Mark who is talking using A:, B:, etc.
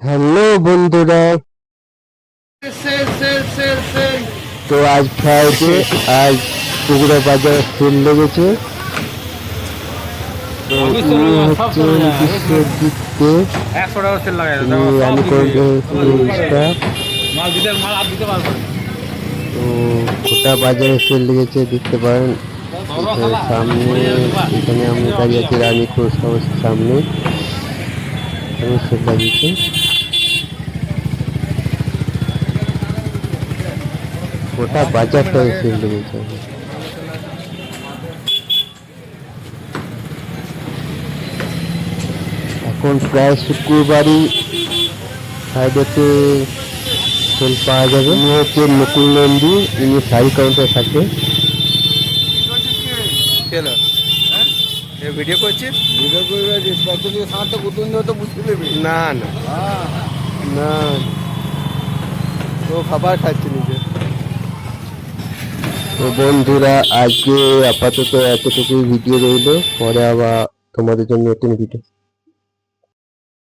A: Hello বন্ধুরা, তো আজ ফ্রাইডে, আজ পুকুরে বাজার সেল লেগেছে। তো হচ্ছে বিশ্বজিৎকে আমি করে তো গোটা বাজারে সেল লেগেছে, দেখতে পারেন। সামনে এখানে আমি দাঁড়িয়ে আছি রানী পোস্ট হাউসের সামনে, সেল লাগিয়েছে। গোটা বাজারটা সেল লেগেছে। এখন প্রায় শুক্রবারই ফ্রাইডেতে সেল পাওয়া যাবে। ইনি হচ্ছে মুকুল নন্দী, ইনি শাড়ি কাউন্টার থাকে। ভিডিও করছিস? ভিডিও করবে সাঁতটা কুতুন তো বুঝতে দেবে না না না, ও খাবার খাচ্ছে নিজে। তো বন্ধুরা, আজকে আপাতত এতটুকুই ভিডিও রইল, পরে আবার তোমাদের জন্য নতুন ভিডিও।